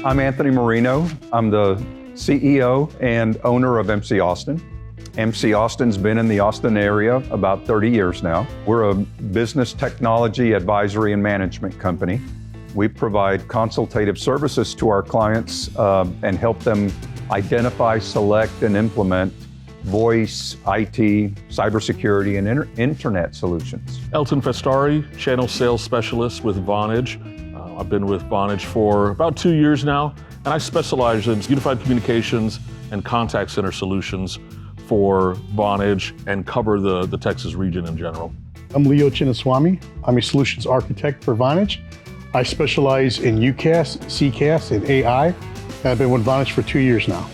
I'm Anthony Marino. I'm the CEO and owner of MC Austin. MC Austin's been in the Austin area about 30 years now. We're a business technology advisory and management company. We provide consultative services to our clients and help them identify, select, and implement voice, IT, cybersecurity, and internet solutions. Elton Festari, channel sales specialist with Vonage. I've been with Vonage for about 2 years now, and I specialize in unified communications and contact center solutions for Vonage and cover the Texas region in general. I'm Leo Chinnaswamy. I'm a solutions architect for Vonage. I specialize in UCaaS, CCaaS, and AI, and I've been with Vonage for 2 years now.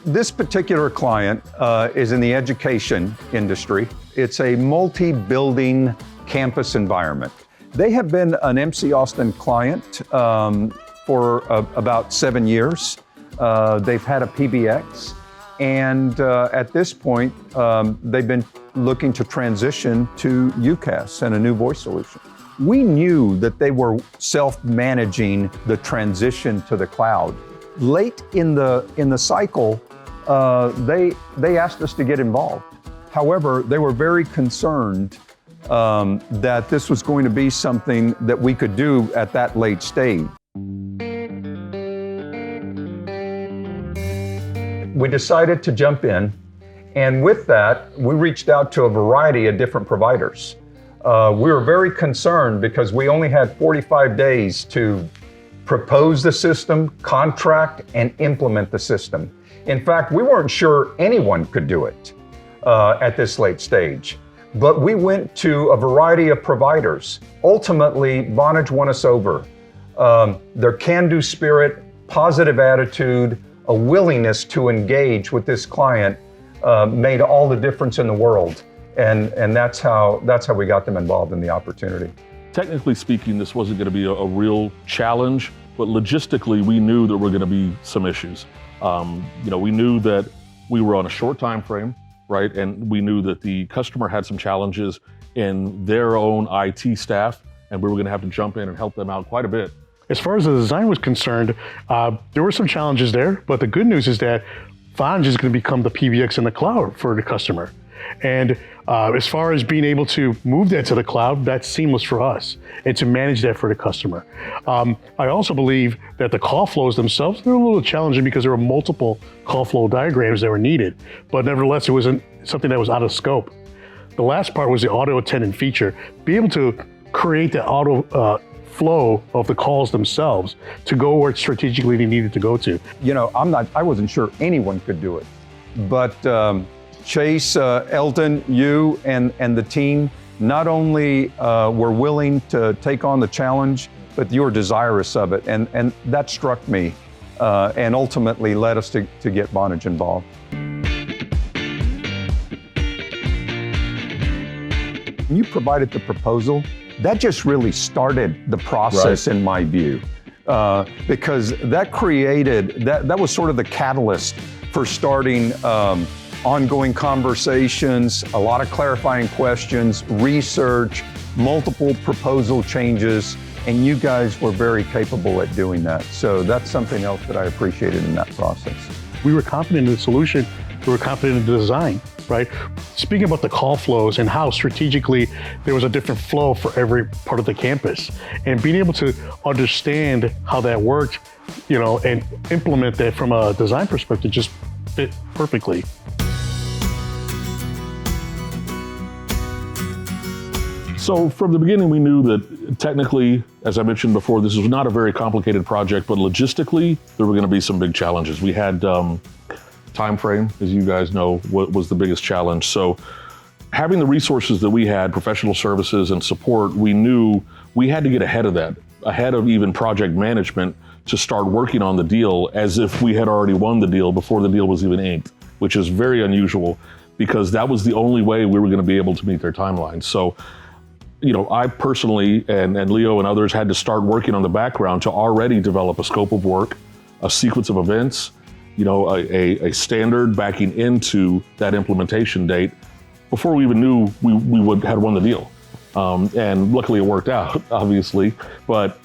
This particular client is in the education industry. It's a multi-building campus environment. They have been an MC Austin client for about 7 years. They've had a PBX, and at this point, they've been looking to transition to UCaaS and a new voice solution. We knew that they were self-managing the transition to the cloud. Late in the cycle, they asked us to get involved. However, they were very concerned that this was going to be something that we could do at that late stage. We decided to jump in, and with that, we reached out to a variety of different providers. We were very concerned because we only had 45 days to propose the system, contract, and implement the system. In fact, we weren't sure anyone could do it at this late stage, but we went to a variety of providers. Ultimately, Vonage won us over. Their can-do spirit, positive attitude, a willingness to engage with this client made all the difference in the world, and that's how we got them involved in the opportunity. Technically speaking, this wasn't going to be a real challenge, but logistically, we knew there were going to be some issues. We knew that we were on a short time frame, right? And we knew that the customer had some challenges in their own IT staff, and we were going to have to jump in and help them out quite a bit. As far as the design was concerned, there were some challenges there, but the good news is that Vonage is going to become the PBX in the cloud for the customer. And as far as being able to move that to the cloud, that's seamless for us, and to manage that for the customer. I also believe that the call flows themselves, they're a little challenging because there were multiple call flow diagrams that were needed, but nevertheless, it wasn't something that was out of scope. The last part was the auto attendant feature. Be able to create the auto flow of the calls themselves to go where strategically they needed to go to. You know, I wasn't sure anyone could do it, but Chase, Elton, you and the team not only were willing to take on the challenge, but you were desirous of it, and that struck me and ultimately led us to get Vonage involved. When you provided the proposal, that just really started the process, right, in my view, because that created, that was sort of the catalyst for starting ongoing conversations, a lot of clarifying questions, research, multiple proposal changes, and you guys were very capable at doing that. So that's something else that I appreciated in that process. We were confident in the solution, we were confident in the design, right? Speaking about the call flows and how strategically there was a different flow for every part of the campus, and being able to understand how that worked, and implement that from a design perspective just fit perfectly. So from the beginning, we knew that technically, as I mentioned before, this was not a very complicated project, but logistically, there were going to be some big challenges. We had time frame, as you guys know, what was the biggest challenge. So having the resources that we had, professional services and support, we knew we had to get ahead of that, ahead of even project management, to start working on the deal as if we had already won the deal before the deal was even inked, which is very unusual because that was the only way we were going to be able to meet their timeline. So I personally and Leo and others had to start working on the background to already develop a scope of work, a sequence of events, a standard backing into that implementation date, before we even knew we had won the deal. And luckily it worked out, obviously, but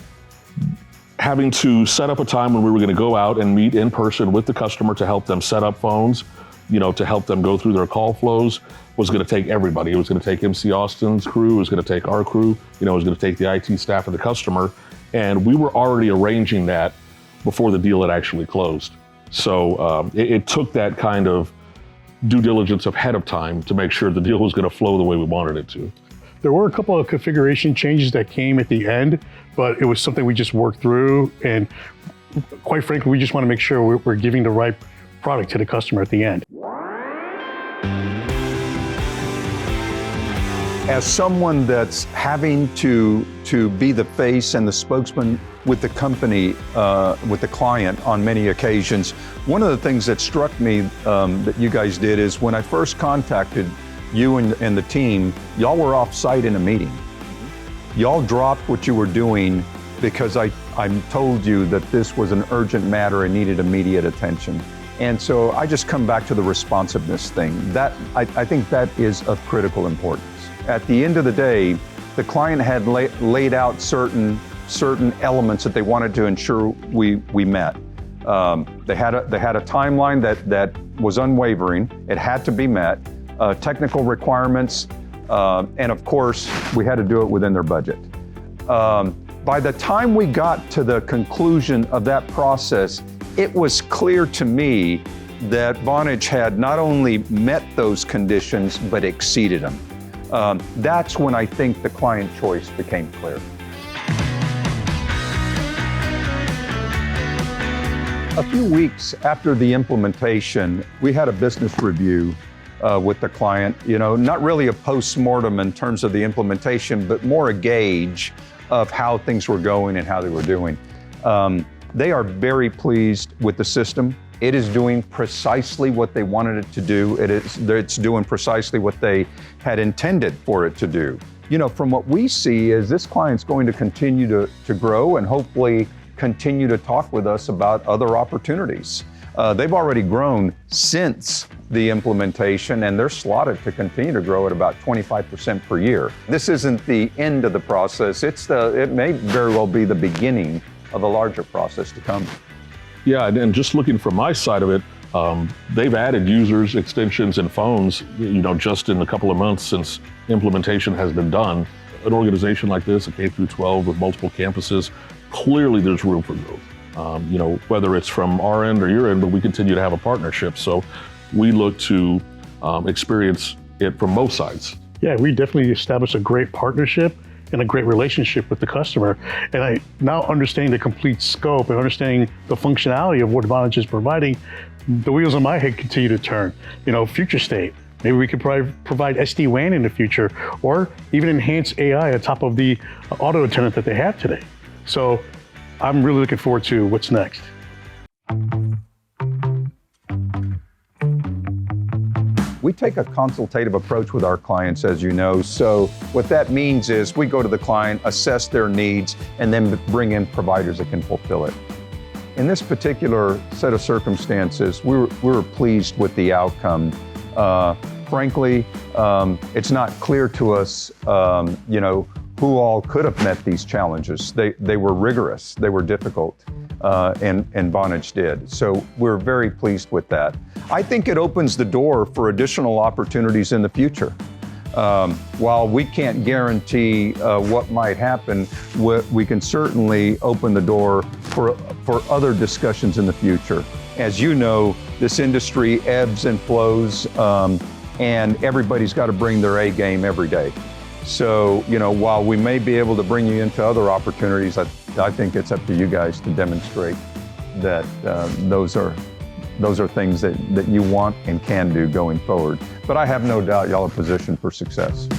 having to set up a time when we were going to go out and meet in person with the customer to help them set up phones, to help them go through their call flows was going to take everybody. It was going to take MC Austin's crew, it was going to take our crew, it was going to take the IT staff of the customer. And we were already arranging that before the deal had actually closed. So it took that kind of due diligence ahead of time to make sure the deal was going to flow the way we wanted it to. There were a couple of configuration changes that came at the end, but it was something we just worked through. And quite frankly, we just want to make sure we're giving the right product to the customer at the end. As someone that's having to be the face and the spokesman with the company, with the client on many occasions, one of the things that struck me that you guys did is when I first contacted you and the team, y'all were off site in a meeting. Y'all dropped what you were doing because I told you that this was an urgent matter and needed immediate attention. And so I just come back to the responsiveness thing. That I think that is of critical importance. At the end of the day, the client had laid out certain elements that they wanted to ensure we met. They had a timeline that was unwavering. It had to be met. Technical requirements, and of course, we had to do it within their budget. By the time we got to the conclusion of that process, it was clear to me that Vonage had not only met those conditions, but exceeded them. That's when I think the client choice became clear. A few weeks after the implementation, we had a business review with the client, not really a post-mortem in terms of the implementation, but more a gauge of how things were going and how they were doing. They are very pleased with the system. It is doing precisely what they wanted it to do. It's doing precisely what they had intended for it to do. From what we see is this client's going to continue to grow and hopefully continue to talk with us about other opportunities. They've already grown since the implementation, and they're slotted to continue to grow at about 25% per year. This isn't the end of the process. It may very well be the beginning of a larger process to come. Yeah, and just looking from my side of it, they've added users, extensions, and phones, just in a couple of months since implementation has been done. An organization like this, a K-12 with multiple campuses, clearly there's room for growth. Whether it's from our end or your end, but we continue to have a partnership. So we look to experience it from both sides. Yeah, we definitely established a great partnership and a great relationship with the customer. And I now understanding the complete scope and understanding the functionality of what Vonage is providing, the wheels on my head continue to turn. Future state. Maybe we could provide SD-WAN in the future, or even enhance AI on top of the auto attendant that they have today. So I'm really looking forward to what's next. We take a consultative approach with our clients, as you know. So what that means is we go to the client, assess their needs, and then bring in providers that can fulfill it. In this particular set of circumstances, we were pleased with the outcome. Frankly, it's not clear to us, who all could have met these challenges. They were rigorous, they were difficult, and Vonage did. So we're very pleased with that. I think it opens the door for additional opportunities in the future. While we can't guarantee what might happen, we can certainly open the door for other discussions in the future. As you know, this industry ebbs and flows, and everybody's got to bring their A game every day. So, while we may be able to bring you into other opportunities, I think it's up to you guys to demonstrate that those are things that you want and can do going forward. But I have no doubt y'all are positioned for success.